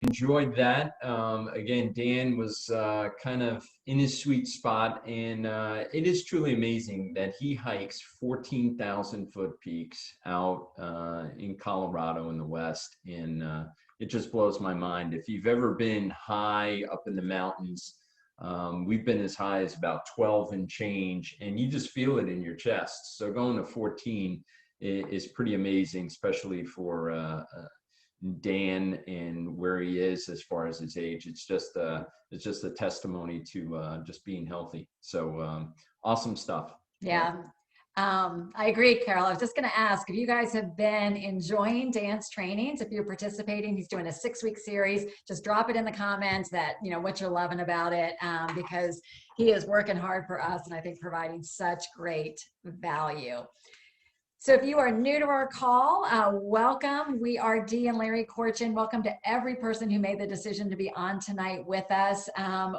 enjoyed that. Again, Dan was kind of in his sweet spot, and it is truly amazing that he hikes 14,000-foot peaks out in Colorado in the West, and it just blows my mind. If you've ever been high up in the mountains, we've been as high as about 12 and change, and you just feel it in your chest. So going to 14 is pretty amazing, especially for Dan and where he is as far as his age. It's just a testimony to just being healthy. So awesome stuff. Yeah. I agree, Carol. I was just going to ask if you guys have been enjoying Dan's trainings, if you're participating. He's doing a 6-week series. Just drop it in the comments that, you know, what you're loving about it, because he is working hard for us and I think providing such great value. So if you are new to our call, welcome. We are Dee and Larry Corchin. Welcome to every person who made the decision to be on tonight with us.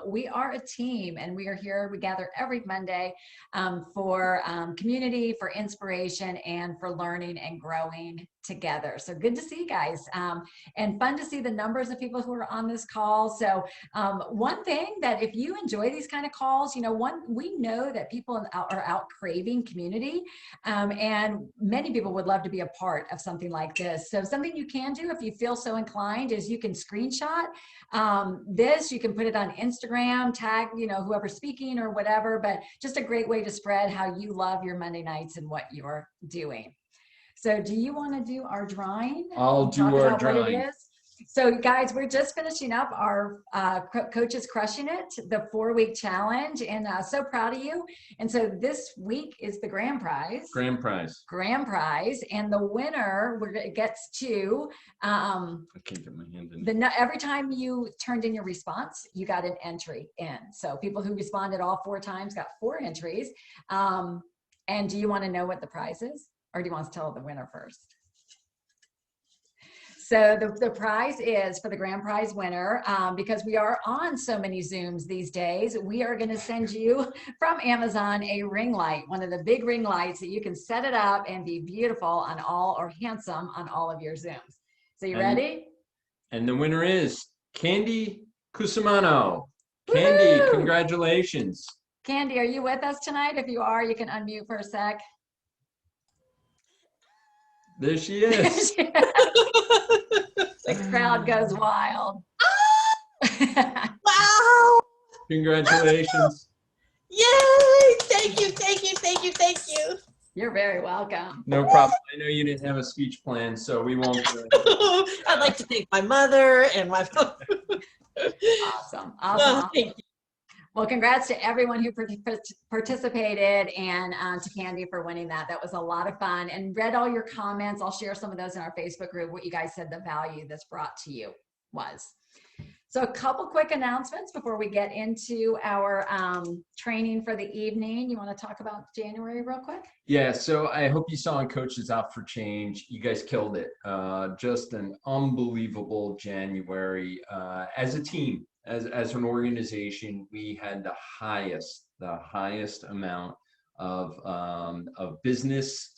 We are a team, and we are here. We gather every Monday for community, for inspiration, and for learning and growing together. So good to see you guys, and fun to see the numbers of people who are on this call. So one thing that if you enjoy these kind of calls, you know, we know that people are out craving community, and many people would love to be a part of something like this. So something you can do if you feel so inclined is you can screenshot this. You can put it on Instagram, tag, you know, whoever's speaking or whatever, but just a great way to spread how you love your Monday nights and what you're doing. So do you want to do our drawing? I'll do our drawing. So guys, we're just finishing up our Coaches Crushing It, the 4-week challenge, and so proud of you. And so this week is the grand prize. Grand prize. And the winner gets to, I can't get my hand in. Every time you turned in your response, you got an entry in. So people who responded all 4 times got 4 entries. And do you want to know what the prize is? Or do you want to tell the winner first? So the prize is for the grand prize winner, because we are on so many Zooms these days, we are going to send you from Amazon a ring light, one of the big ring lights that you can set it up and be beautiful on all, or handsome on all of your Zooms. So you ready? And the winner is Candy Cusimano. Candy, congratulations. Candy, are you with us tonight? If you are, you can unmute for a sec. There she is. The crowd goes wild. Wow. Congratulations. Yay. Thank you. You're very welcome. No problem. I know you didn't have a speech plan, so we won't. I'd like to thank my mother and my Awesome. Thank you. Well, congrats to everyone who participated, and to Candy for winning that. That was a lot of fun, and read all your comments. I'll share some of those in our Facebook group, what you guys said the value that's brought to you was. So a couple quick announcements before we get into our training for the evening. You want to talk about January real quick? Yeah, so I hope you saw on Coaches Out for Change. You guys killed it. Just an unbelievable January as a team. As an organization, we had the highest amount of business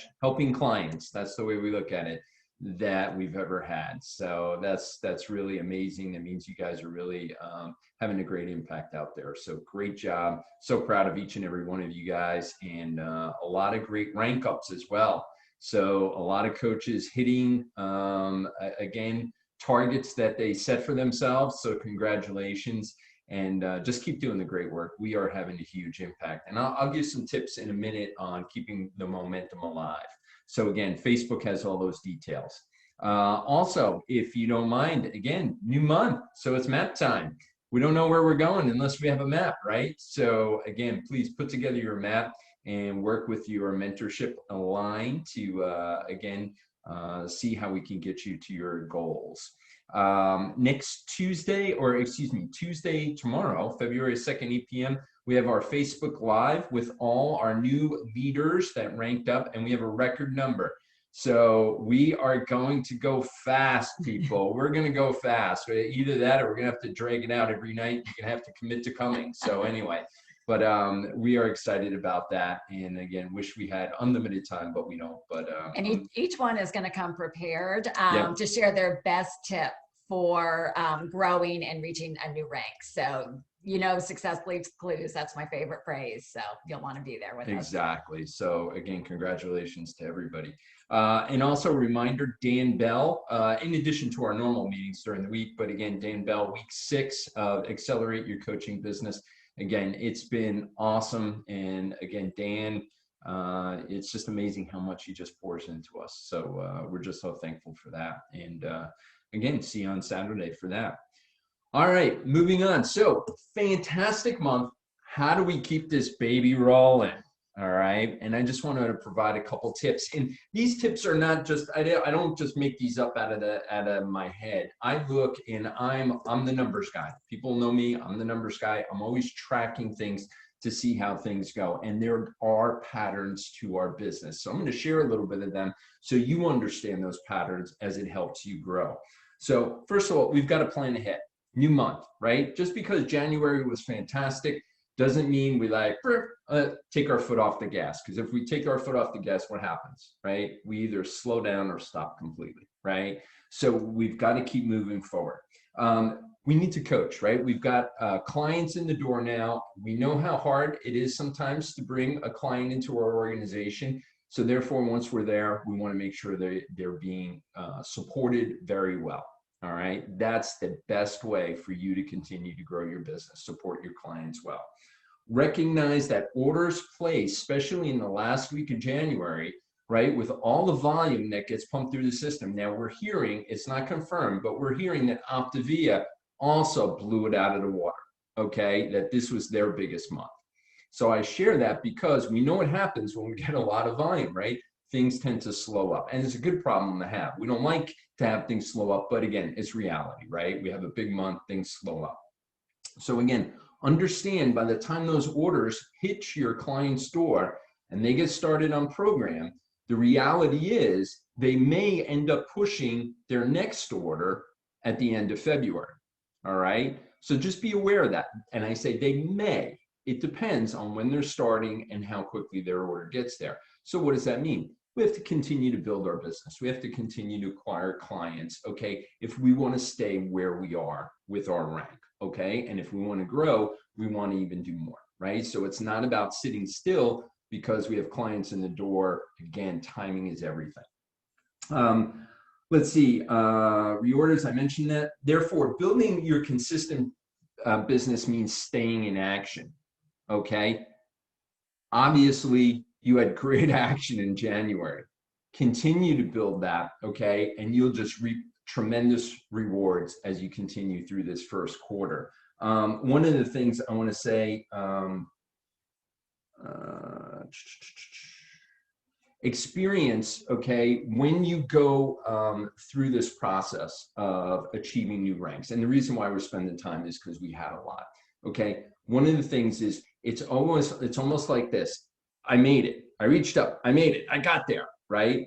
/ helping clients. That's the way we look at it, that we've ever had. So that's really amazing. That means you guys are really having a great impact out there. So great job. So proud of each and every one of you guys, and a lot of great rank ups as well. So a lot of coaches hitting again targets that they set for themselves. So congratulations, and just keep doing the great work. We are having a huge impact, and I'll give some tips in a minute on keeping the momentum alive. So again, Facebook has all those details. Also, if you don't mind, again, new month, so it's map time. We don't know where we're going unless we have a map, right? So again, please put together your map and work with your mentorship line to again see how we can get you to your goals. Next Tuesday, or excuse me, Tuesday tomorrow, February 2nd, 8 p.m., we have our Facebook Live with all our new leaders that ranked up, and we have a record number. So we are going to go fast, people. We're going to go fast. Either that or we're going to have to drag it out every night. You're going to have to commit to coming. So anyway, but we are excited about that. And again, wish we had unlimited time, but we don't. But and each one is going to come prepared to share their best tip for growing and reaching a new rank. So, success leaves clues. That's my favorite phrase. So you'll want to be there with us. Exactly. So again, congratulations to everybody. And also a reminder, Dan Bell, in addition to our normal meetings during the week, but again, Dan Bell, week 6 of Accelerate Your Coaching Business. Again, it's been awesome. And again, Dan, it's just amazing how much he just pours into us. So we're just so thankful for that. And again, see you on Saturday for that. All right, moving on. So fantastic month. How do we keep this baby rolling? All right. And I just wanted to provide a couple tips. And these tips are not just, I don't just make these up out of my head. I look and I'm the numbers guy. People know me. I'm the numbers guy. I'm always tracking things to see how things go. And there are patterns to our business. So I'm going to share a little bit of them so you understand those patterns as it helps you grow. So first of all, we've got to plan ahead. New month, right? Just because January was fantastic doesn't mean we take our foot off the gas. Because if we take our foot off the gas, what happens, right? We either slow down or stop completely, right? So we've got to keep moving forward. We need to coach, right? We've got clients in the door now. We know how hard it is sometimes to bring a client into our organization. So therefore, once we're there, we want to make sure they're being supported very well. All right, that's the best way for you to continue to grow your business, support your clients well. Recognize that orders placed, especially in the last week of January, right, with all the volume that gets pumped through the system. Now we're hearing, it's not confirmed, but we're hearing that Optavia also blew it out of the water, okay, that this was their biggest month. So I share that because we know what happens when we get a lot of volume, right? Things tend to slow up. And it's a good problem to have. We don't like to have things slow up, but again, it's reality, right? We have a big month, things slow up. So again, understand by the time those orders hit your client's door and they get started on program, the reality is they may end up pushing their next order at the end of February, all right? So just be aware of that. And I say they may. It depends on when they're starting and how quickly their order gets there. So what does that mean? We have to continue to build our business. We have to continue to acquire clients, okay, if we want to stay where we are with our rank, okay? And if we want to grow, we want to even do more, right? So it's not about sitting still because we have clients in the door. Again, timing is everything. Let's see, reorders, I mentioned that. Therefore, building your consistent business means staying in action, okay? Obviously, you had great action in January. Continue to build that, okay? And you'll just reap tremendous rewards as you continue through this first quarter. One of the things I want to say, experience, okay, when you go through this process of achieving new ranks. And the reason why we're spending time is because we had a lot, okay? One of the things is it's almost like this. I made it. I reached up. I made it. I got there, right?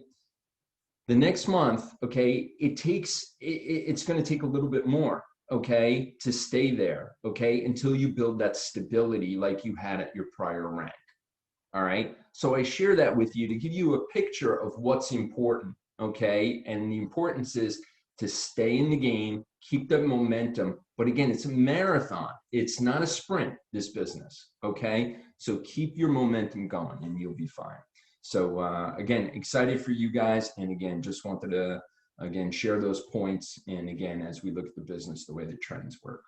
The next month, okay, it's going to take a little bit more, okay, to stay there, okay, until you build that stability like you had at your prior rank. All right. So I share that with you to give you a picture of what's important, okay? And the importance is to stay in the game, keep the momentum. But again, it's a marathon. It's not a sprint, this business, okay? So keep your momentum going and you'll be fine. So again, excited for you guys. And again, just wanted to, again, share those points. And again, as we look at the business, the way the trends work.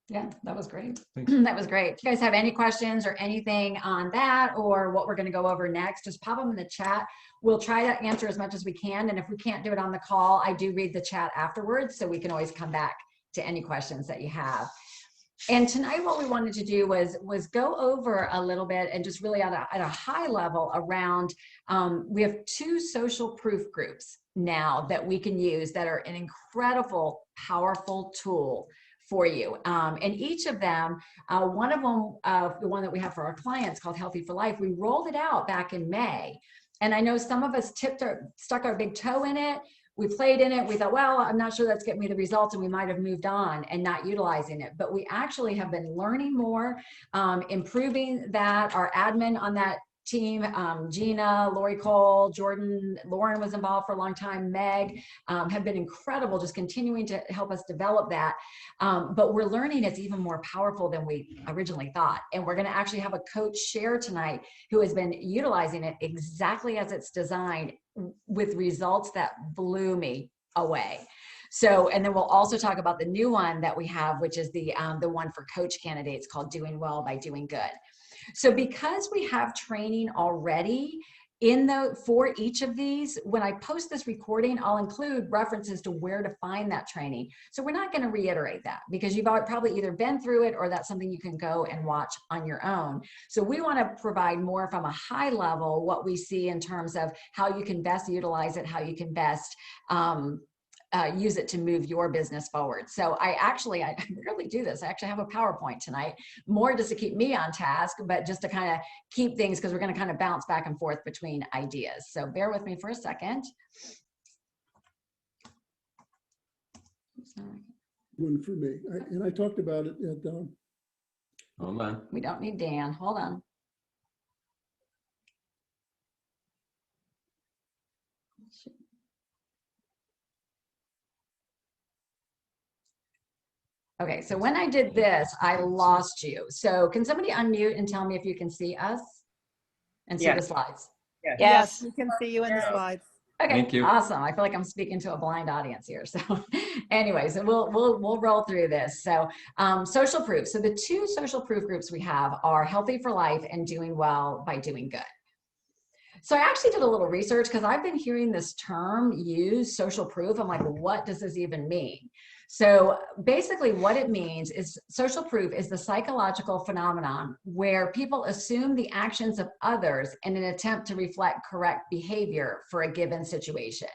Yeah, that was great. Thanks. That was great. If you guys have any questions or anything on that or what we're going to go over next, just pop them in the chat. We'll try to answer as much as we can. And if we can't do it on the call, I do read the chat afterwards, so we can always come back to any questions that you have. And tonight what we wanted to do was go over a little bit and just really at a high level around, we have 2 social proof groups now that we can use that are an incredible, powerful tool for you. And each of them, one of them, the one that we have for our clients called Healthy for Life, we rolled it out back in May. And I know some of us stuck our big toe in it. We played in it. We thought, well, I'm not sure that's getting me the results. And we might have moved on and not utilizing it. But we actually have been learning more, improving that. Our admin on that team, Gina, Lori Cole, Jordan, Lauren was involved for a long time, Meg, have been incredible, just continuing to help us develop that. But we're learning it's even more powerful than we originally thought. And we're going to actually have a coach share tonight who has been utilizing it exactly as it's designed with results that blew me away. So, and then we'll also talk about the new one that we have, which is the one for coach candidates called Doing Well by Doing Good. So because we have training already for each of these, when I post this recording, I'll include references to where to find that training. So we're not going to reiterate that because you've probably either been through it or that's something you can go and watch on your own. So we want to provide more from a high level what we see in terms of how you can best utilize it, how you can best use it to move your business forward. So I rarely do this. I actually have a PowerPoint tonight, more just to keep me on task, but just to kind of keep things, because we're going to kind of bounce back and forth between ideas. So bear with me for a second. One for me. And I talked about it at Hold on. We don't need Dan. Hold on. Okay, so when I did this, I lost you. So can somebody unmute and tell me if you can see us and see the slides? Yes, we can see you in the slides. Okay, Thank you. awesome. I feel like I'm speaking to a blind audience here. So anyways, we'll roll through this. So social proof. So the two social proof groups we have are Healthy for Life and Doing Well by Doing Good. So I actually did a little research because I've been hearing this term used, social proof. I'm like, well, what does this even mean? So basically what it means is social proof is the psychological phenomenon where people assume the actions of others in an attempt to reflect correct behavior for a given situation.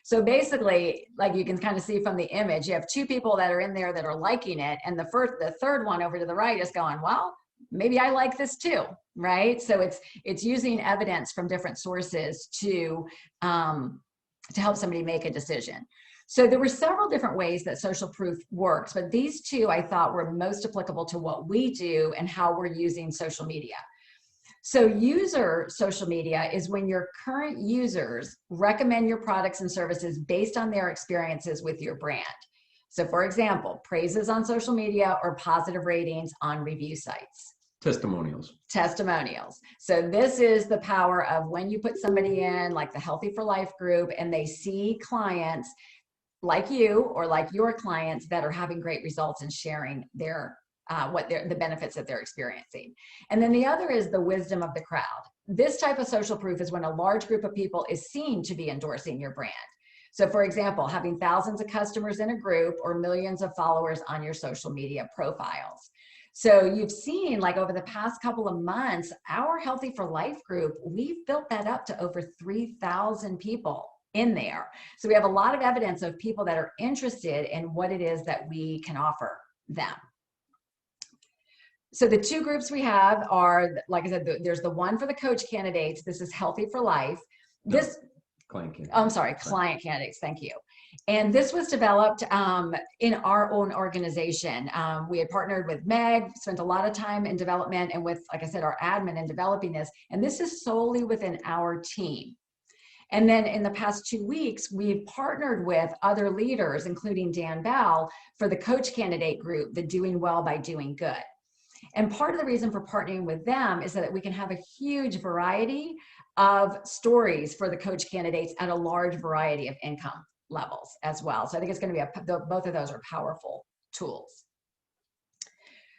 So basically, like you can kind of see from the image, you have two people that are in there that are liking it. And the third one over to the right is going, well, maybe I like this too, right? So it's using evidence from different sources to help somebody make a decision. So there were several different ways that social proof works, but these two I thought were most applicable to what we do and how we're using social media. So user social media is when your current users recommend your products and services based on their experiences with your brand. So for example, praises on social media or positive ratings on review sites. Testimonials. Testimonials. So this is the power of when you put somebody in like the Healthy for Life group and they see clients like you or like your clients that are having great results and sharing their the benefits that they're experiencing. And then the other is the wisdom of the crowd. This type of social proof is when a large group of people is seen to be endorsing your brand. So for example, having thousands of customers in a group or millions of followers on your social media profiles. So you've seen like over the past couple of months, our Healthy for Life group, we've built that up to over 3,000 people in there. So we have a lot of evidence of people that are interested in what it is that we can offer them. So the two groups we have are, like I said, there's the one for the coach candidates. This is Healthy for Life. This, Client candidates. I'm sorry, client candidates. Thank you. And this was developed in our own organization. We had partnered with Meg, spent a lot of time in development and with, like I said, our admin in developing this. And this is solely within our team. And then in the past 2 weeks, we've partnered with other leaders, including Dan Bell, for the coach candidate group, the Doing Well by Doing Good. And part of the reason for partnering with them is that we can have a huge variety of stories for the coach candidates at a large variety of income levels as well. So I think it's going to be both of those are powerful tools.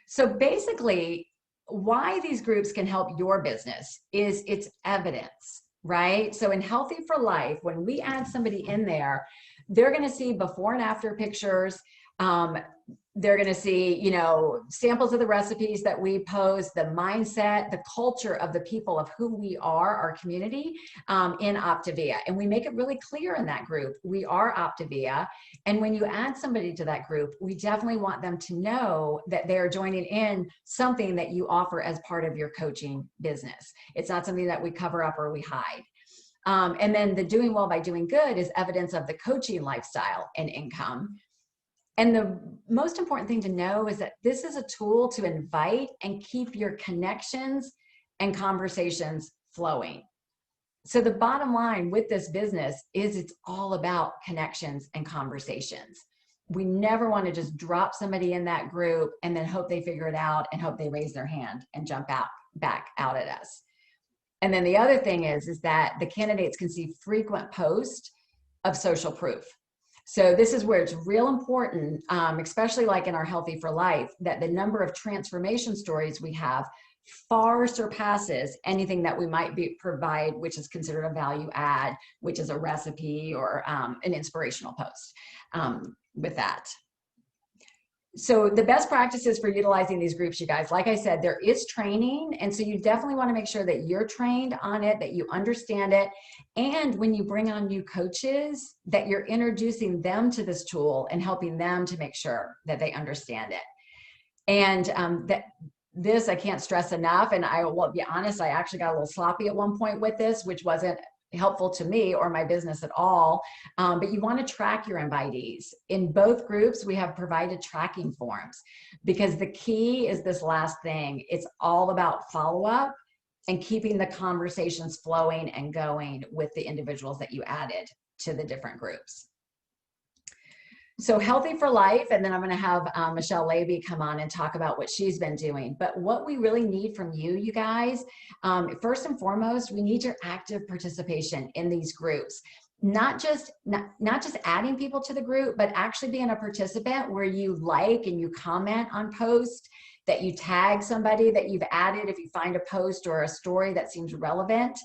So basically, why these groups can help your business is it's evidence, right? So in Healthy for Life, when we add somebody in there, they're going to see before and after pictures. They're going to see, you know, samples of the recipes that we post, the mindset, the culture of the people of who we are, our community in Optavia. And we make it really clear in that group, we are Optavia. And when you add somebody to that group, we definitely want them to know that they're joining in something that you offer as part of your coaching business. It's not something that we cover up or we hide. And then the Doing Well by Doing Good is evidence of the coaching lifestyle and income. And the most important thing to know is that this is a tool to invite and keep your connections and conversations flowing. So the bottom line with this business is it's all about connections and conversations. We never want to just drop somebody in that group and then hope they figure it out and hope they raise their hand and jump out back out at us. And then the other thing is that the candidates can see frequent posts of social proof. So this is where it's real important, especially like in our Healthy for Life, that the number of transformation stories we have far surpasses anything that we might provide, which is considered a value add, which is a recipe or an inspirational post with that. So the best practices for utilizing these groups, you guys, like I said, there is training. And so you definitely want to make sure that you're trained on it, that you understand it. And when you bring on new coaches, that you're introducing them to this tool and helping them to make sure that they understand it. And this I can't stress enough. And I will be honest, I actually got a little sloppy at one point with this, which wasn't helpful to me or my business at all. But you want to track your invitees. In both groups, we have provided tracking forms because the key is this last thing. It's all about follow-up and keeping the conversations flowing and going with the individuals that you added to the different groups. So Healthy for Life, and then I'm going to have Michelle Levy come on and talk about what she's been doing. But what we really need from you guys, first and foremost, we need your active participation in these groups. Not just adding people to the group, but actually being a participant where you like and you comment on posts, that you tag somebody that you've added if you find a post or a story that seems relevant.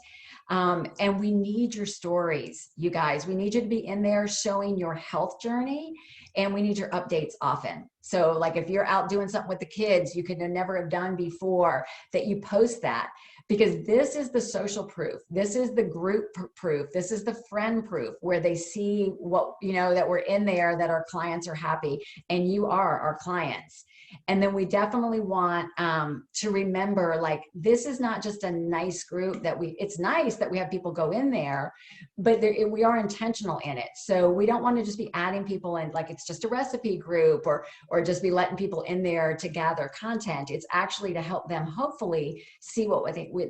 And we need your stories, you guys. We need you to be in there showing your health journey, and we need your updates often. So like if you're out doing something with the kids you could never have done before, that you post that, because this is the social proof. This is the group proof. This is the friend proof, where they see what, that we're in there, that our clients are happy, and you are our clients. And then we definitely want to remember, like, this is not just a nice group that it's nice that we have people go in there, but we are intentional in it. So we don't want to just be adding people in like it's just a recipe group or just be letting people in there to gather content. It's actually to help them hopefully see what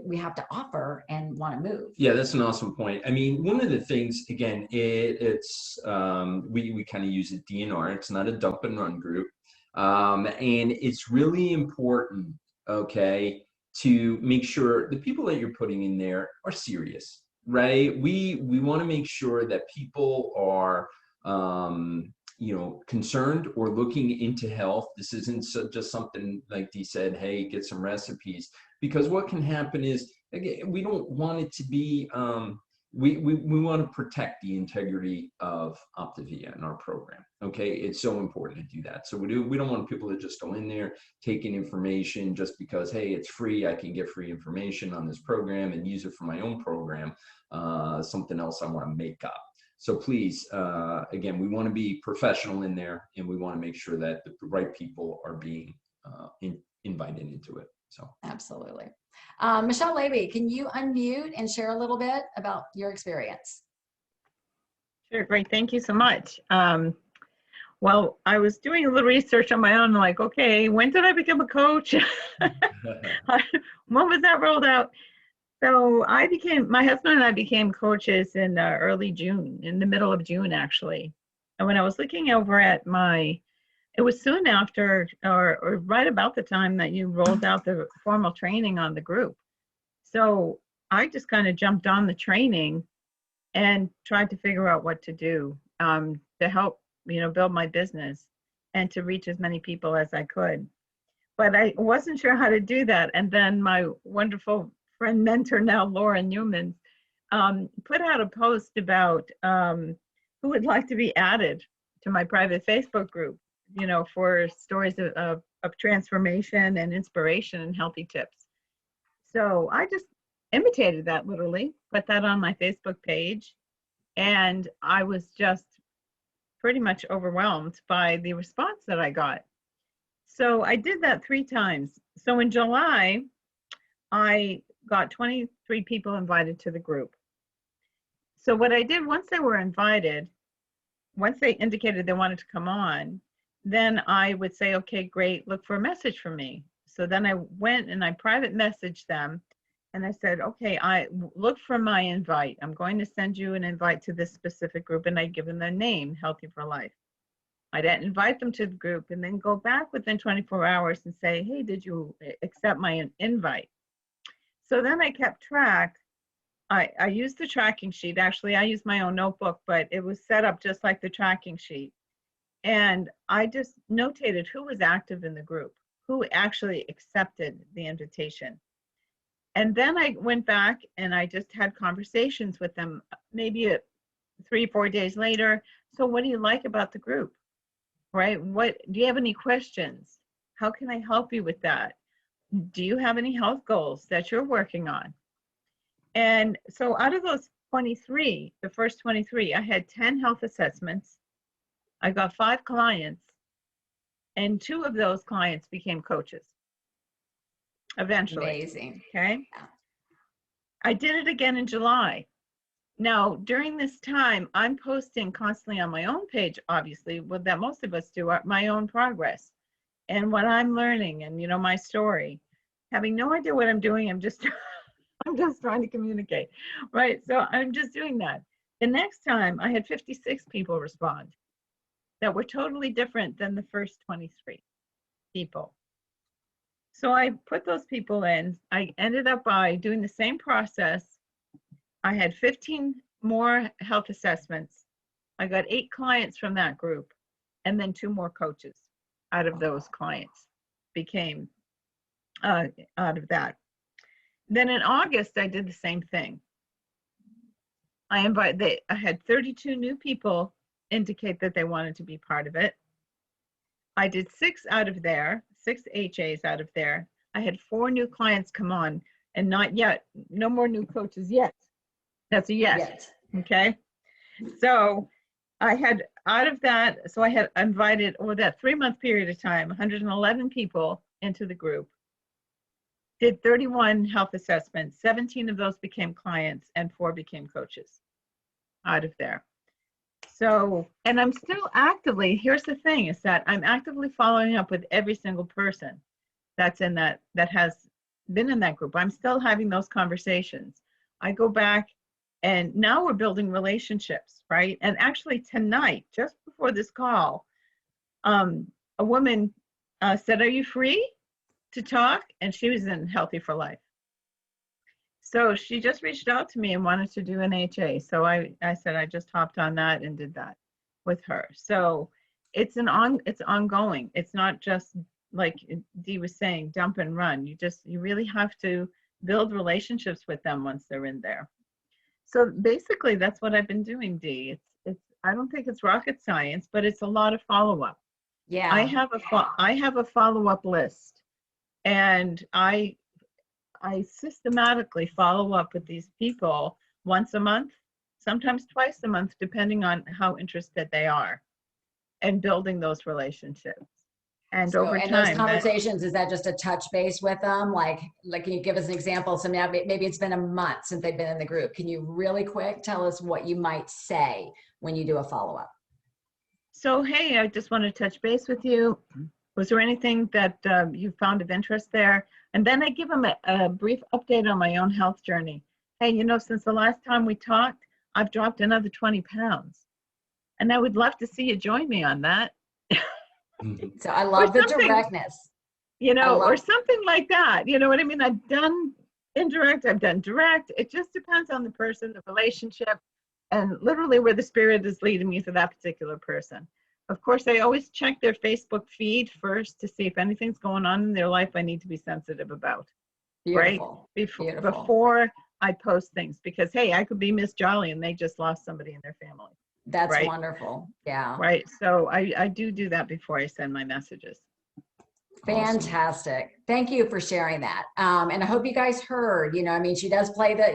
we have to offer and want to move. Yeah, that's an awesome point. I mean, one of the things, again, it's we kind of use a DNR. It's not a dump and run group. And it's really important, okay, to make sure the people that you're putting in there are serious, right? We want to make sure that people are, concerned or looking into health. This isn't just something like Dee said, hey, get some recipes, because what can happen is, again, we don't want it to be, we want to protect the integrity of Optavia and our program. Okay, it's so important to do that. So we don't want people to just go in there taking information just because, hey, it's free, I can get free information on this program and use it for my own program, something else I want to make up. So please, again, we want to be professional in there, and we want to make sure that the right people are being invited into it. So absolutely. Michelle Levy, can you unmute and share a little bit about your experience? Sure, great. Thank you so much. Well, I was doing a little research on my own, like, okay, when did I become a coach? When was that rolled out? So my husband and I became coaches in early June, in the middle of June, actually. And when I was looking over at it was soon after, or right about the time that you rolled out the formal training on the group. So I just kind of jumped on the training and tried to figure out what to do to help, build my business and to reach as many people as I could. But I wasn't sure how to do that. And then my wonderful friend, mentor now, Laura Newman, put out a post about who would like to be added to my private Facebook group, for stories of transformation and inspiration and healthy tips. So I just imitated that, literally, put that on my Facebook page, and I was just pretty much overwhelmed by the response that I got. So I did that 3 times. So in July, I got 23 people invited to the group. So what I did, once they were invited, once they indicated they wanted to come on, then I would say, okay, great, look for a message from me. So then I went and I private messaged them And I said, okay, look for my invite. I'm going to send you an invite to this specific group. And I'd given their name, Healthy for Life. I'd invite them to the group and then go back within 24 hours and say, hey, did you accept my invite? So then I kept track. I used the tracking sheet. Actually, I used my own notebook, but it was set up just like the tracking sheet. And I just notated who was active in the group, who actually accepted the invitation. And then I went back and I just had conversations with them, maybe 3 or 4 days later. So what do you like about the group, right? Do you have any questions? How can I help you with that? Do you have any health goals that you're working on? And so out of those 23, the first 23, I had 10 health assessments. I got 5 clients, and 2 of those clients became coaches eventually. Amazing. Okay. Yeah. I did it again in July. Now, during this time, I'm posting constantly on my own page, obviously, what that most of us do, my own progress and what I'm learning and, my story. Having no idea what I'm doing, I'm just trying to communicate, right? So I'm just doing that. The next time I had 56 people respond that were totally different than the first 23 people. So I put those people in. I ended up by doing the same process. I had 15 more health assessments. I got 8 clients from that group, and then 2 more coaches out of those clients became out of that. Then in August, I did the same thing. I had 32 new people indicate that they wanted to be part of it. I did 6 out of there, 6 HAs out of there. I had 4 new clients come on, and not yet, no more new coaches yet. That's a yes. Yes. Okay. So I had out of that, so I had invited over that 3-month period of time, 111 people into the group. Did 31 health assessments, 17 of those became clients and 4 became coaches out of there. So, and I'm still actively, here's the thing, is that I'm actively following up with every single person that's in that has been in that group. I'm still having those conversations. I go back and now we're building relationships, right? And actually tonight, just before this call, a woman said, are you free to talk? And she was in Healthy for Life. So she just reached out to me and wanted to do an HA. So I said, I just hopped on that and did that with her. So it's ongoing. It's not just like Dee was saying, dump and run. You really have to build relationships with them once they're in there. So basically that's what I've been doing, Dee. I don't think it's rocket science, but it's a lot of follow-up. Yeah. I have a follow-up list, and I systematically follow up with these people once a month, sometimes twice a month, depending on how interested they are, and building those relationships. And over time, those conversations, is that just a touch base with them? Like, can you give us an example? So now maybe it's been a month since they've been in the group. Can you really quick tell us what you might say when you do a follow-up? So, hey, I just want to touch base with you. Was there anything that you found of interest there? And then I give them a brief update on my own health journey. Hey, since the last time we talked, I've dropped another 20 pounds. And I would love to see you join me on that. So I love the directness. Or something like that. You know what I mean? I've done indirect, I've done direct. It just depends on the person, the relationship, and literally where the spirit is leading me for that particular person. Of course, I always check their Facebook feed first to see if anything's going on in their life I need to be sensitive about. Beautiful. Right? Beautiful. Before I post things, because hey, I could be Miss Jolly and they just lost somebody in their family. That's right? wonderful. Yeah. Right. So I do that before I send my messages. Fantastic. Thank you for sharing that. And I hope you guys heard, she does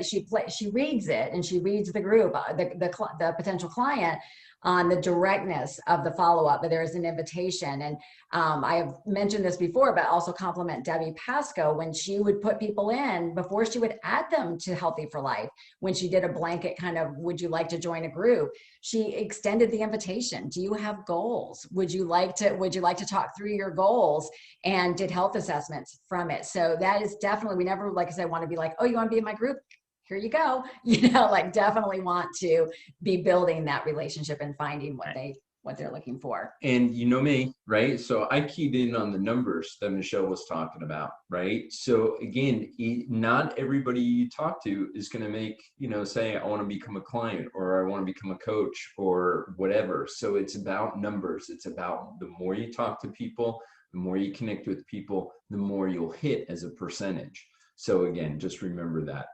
she reads it and she reads the group, the potential client, on the directness of the follow-up, but there is an invitation. And I have mentioned this before, but also compliment Debbie Pasco when she would put people in before she would add them to Healthy for Life. When she did a blanket kind of, would you like to join a group? She extended the invitation. Do you have goals? Would you like to talk through your goals? And did health assessments from it. So that is definitely, we never, like I said, want to be like, oh, you want to be in my group? Here you go. Like definitely want to be building that relationship and finding what they're looking for. And you know me, right? So I keyed in on the numbers that Michelle was talking about, right? So again, not everybody you talk to is going to make, say, I want to become a client or I want to become a coach or whatever. So it's about numbers. It's about the more you talk to people, the more you connect with people, the more you'll hit as a percentage. So again, just remember that.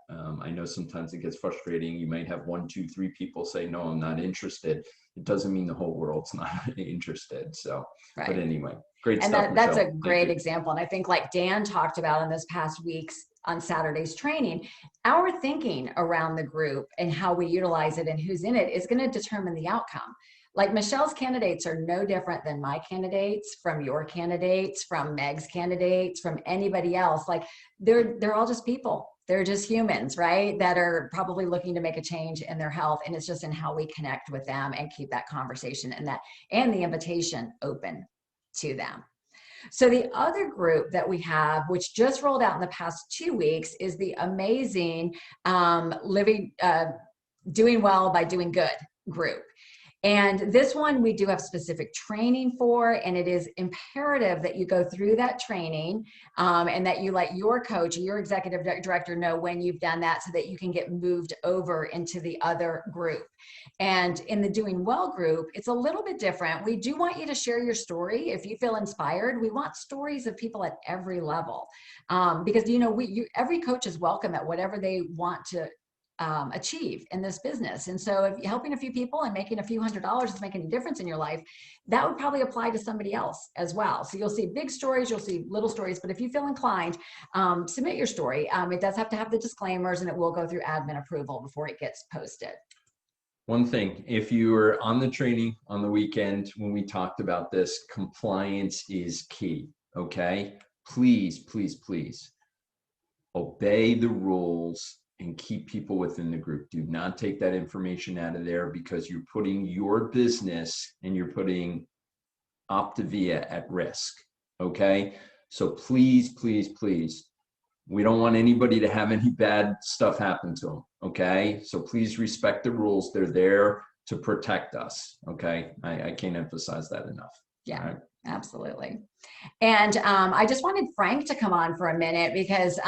I know sometimes it gets frustrating. You might have 1, 2, 3 people say, no, I'm not interested. It doesn't mean the whole world's not interested. So, right. But anyway, great and stuff. That's Michelle. a great example. And I think like Dan talked about in this past weeks on Saturday's training, our thinking around the group and how we utilize it and who's in it is going to determine the outcome. Like Michelle's candidates are no different than my candidates, from your candidates, from Meg's candidates, from anybody else. Like they're all just people. They're just humans, right? That are probably looking to make a change in their health. And it's just in how we connect with them and keep that conversation and the invitation open to them. So the other group that we have, which just rolled out in the past 2 weeks, is the amazing Doing Well by Doing Good group. And this one we do have specific training for, and it is imperative that you go through that training and that you let your coach or your executive director know when you've done that so that you can get moved over into the other group. And in the Doing Well group, it's a little bit different. We do want you to share your story. If you feel inspired, we want stories of people at every level because, every coach is welcome at whatever they want to achieve in this business. And so if helping a few people and making a few $100s is making a difference in your life, that would probably apply to somebody else as well. So you'll see big stories, you'll see little stories, but if you feel inclined, submit your story. It does have to have the disclaimers and it will go through admin approval before it gets posted. One thing, if you were on the training on the weekend when we talked about this, compliance is key, okay? Please, please, please obey the rules and keep people within the group. Do not take that information out of there because you're putting your business and you're putting Optavia at risk, okay? So please, please, please, we don't want anybody to have any bad stuff happen to them, okay? So please respect the rules. They're there to protect us, okay? I can't emphasize that enough. Yeah. Right. Absolutely. And I just wanted Frank to come on for a minute because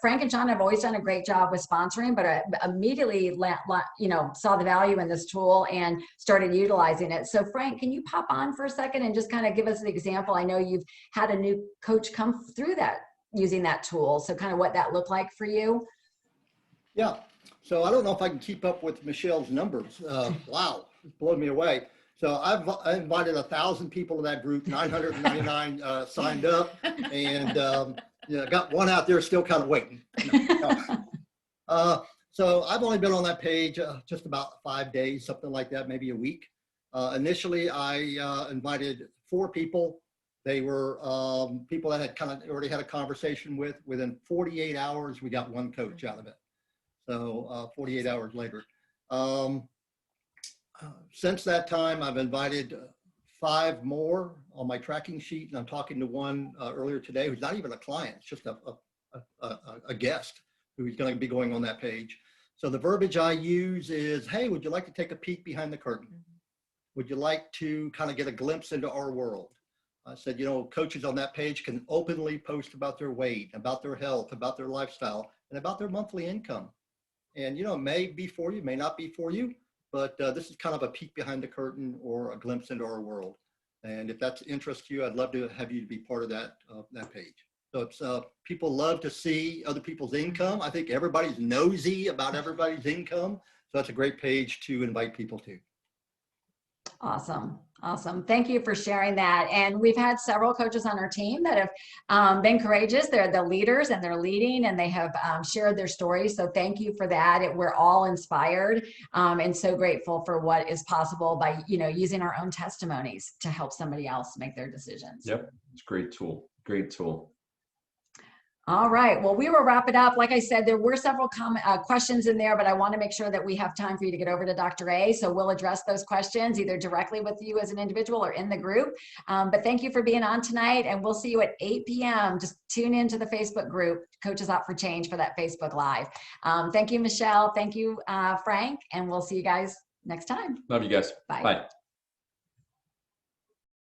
Frank and John have always done a great job with sponsoring, but I immediately saw the value in this tool and started utilizing it. So Frank, can you pop on for a second and just kind of give us an example? I know you've had a new coach come through that using that tool. So kind of what that looked like for you. Yeah. So I don't know if I can keep up with Michelle's numbers. Wow, it's blown me away. So I invited 1,000 people to that group, 999 signed up, and got one out there still kind of waiting. So I've only been on that page just about 5 days, something like that, maybe a week. Initially, I invited 4 people. They were people that had kind of already had a conversation with. Within 48 hours, we got 1 coach out of it. So 48 hours later. Since that time, I've invited 5 more on my tracking sheet, and I'm talking to one earlier today who's not even a client, it's just a guest who's going to be going on that page. So the verbiage I use is, hey, would you like to take a peek behind the curtain? Would you like to kind of get a glimpse into our world? I said, coaches on that page can openly post about their weight, about their health, about their lifestyle, and about their monthly income. And, it may be for you, may not be for you. But this is kind of a peek behind the curtain or a glimpse into our world. And if that's interest to you, I'd love to have you be part of that page. So it's people love to see other people's income. I think everybody's nosy about everybody's income. So that's a great page to invite people to. Awesome. Awesome. Thank you for sharing that. And we've had several coaches on our team that have been courageous. They're the leaders and they're leading and they have shared their stories. So thank you for that. We're all inspired and so grateful for what is possible by, using our own testimonies to help somebody else make their decisions. Yep. It's a great tool. Great tool. All right. Well, we will wrap it up. Like I said, there were several questions in there, but I want to make sure that we have time for you to get over to Dr. A. So we'll address those questions either directly with you as an individual or in the group. But thank you for being on tonight, and we'll see you at 8 p.m. Just tune into the Facebook group, Coaches Out for Change, for that Facebook Live. Thank you, Michelle. Thank you, Frank, and we'll see you guys next time. Love you guys. Bye. Bye.